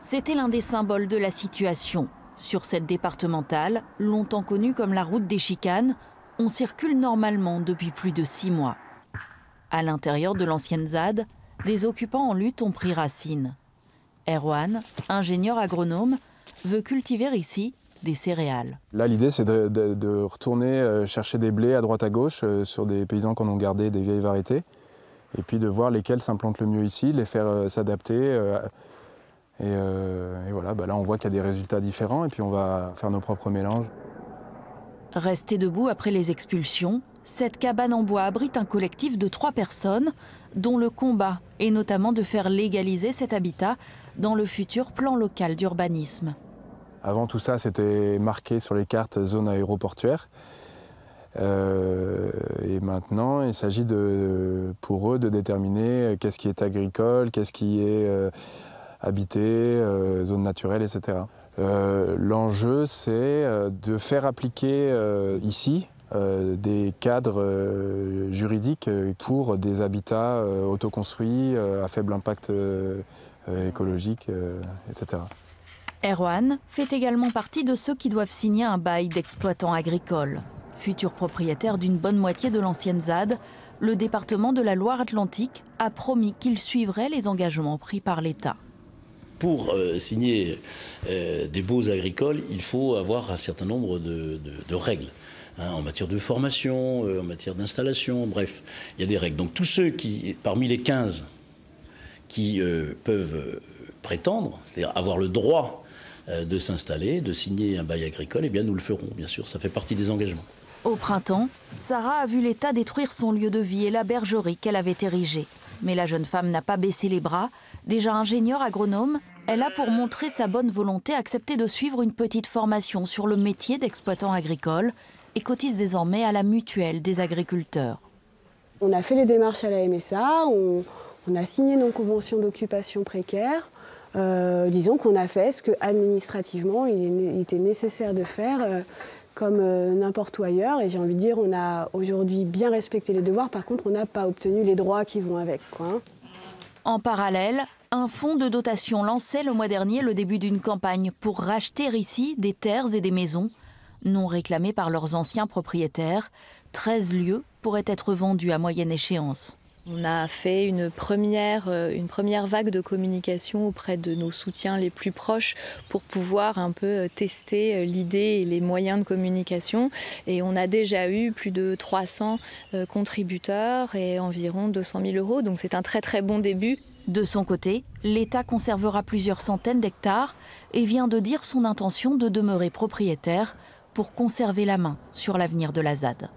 C'était l'un des symboles de la situation. Sur cette départementale, longtemps connue comme la route des chicanes, on circule normalement depuis plus de 6 mois. À l'intérieur de l'ancienne ZAD, des occupants en lutte ont pris racine. Erwan, ingénieur agronome, veut cultiver ici des céréales. Là, l'idée, c'est de retourner chercher des blés à droite à gauche sur des paysans qui en ont gardé des vieilles variétés. Et puis de voir lesquels s'implantent le mieux ici, les faire s'adapter. Et voilà, là, on voit qu'il y a des résultats différents et puis on va faire nos propres mélanges. Restée debout après les expulsions, cette cabane en bois abrite un collectif de 3 personnes dont le combat est notamment de faire légaliser cet habitat dans le futur plan local d'urbanisme. Avant tout ça, c'était marqué sur les cartes zone aéroportuaire. Et maintenant, il s'agit pour eux de déterminer qu'est-ce qui est agricole, qu'est-ce qui est habité, zone naturelle, etc. L'enjeu, c'est de faire appliquer ici des cadres juridiques pour des habitats autoconstruits à faible impact écologique, etc. Erwan fait également partie de ceux qui doivent signer un bail d'exploitant agricole. Futur propriétaire d'une bonne moitié de l'ancienne ZAD, le département de la Loire-Atlantique a promis qu'il suivrait les engagements pris par l'État. Pour signer des baux agricoles, il faut avoir un certain nombre de règles. En matière de formation, en matière d'installation, bref, il y a des règles. Donc tous ceux qui, parmi les 15 qui peuvent prétendre, c'est-à-dire avoir le droit de s'installer, de signer un bail agricole, eh bien nous le ferons, bien sûr, ça fait partie des engagements. Au printemps, Sarah a vu l'État détruire son lieu de vie et la bergerie qu'elle avait érigée. Mais la jeune femme n'a pas baissé les bras. Déjà ingénieure agronome, elle a, pour montrer sa bonne volonté, accepté de suivre une petite formation sur le métier d'exploitant agricole et cotise désormais à la mutuelle des agriculteurs. On a fait les démarches à la MSA, on a signé nos conventions d'occupation précaire. Disons qu'on a fait ce que administrativement il était nécessaire de faire comme n'importe où ailleurs. Et j'ai envie de dire, on a aujourd'hui bien respecté les devoirs. Par contre, on n'a pas obtenu les droits qui vont avec, quoi. En parallèle, un fonds de dotation lançait le mois dernier le début d'une campagne pour racheter ici des terres et des maisons non réclamées par leurs anciens propriétaires. 13 lieux pourraient être vendus à moyenne échéance. On a fait une première vague de communication auprès de nos soutiens les plus proches pour pouvoir un peu tester l'idée et les moyens de communication. Et on a déjà eu plus de 300 contributeurs et environ 200 000 €. Donc c'est un très très bon début. De son côté, l'État conservera plusieurs centaines d'hectares et vient de dire son intention de demeurer propriétaire pour conserver la main sur l'avenir de la ZAD.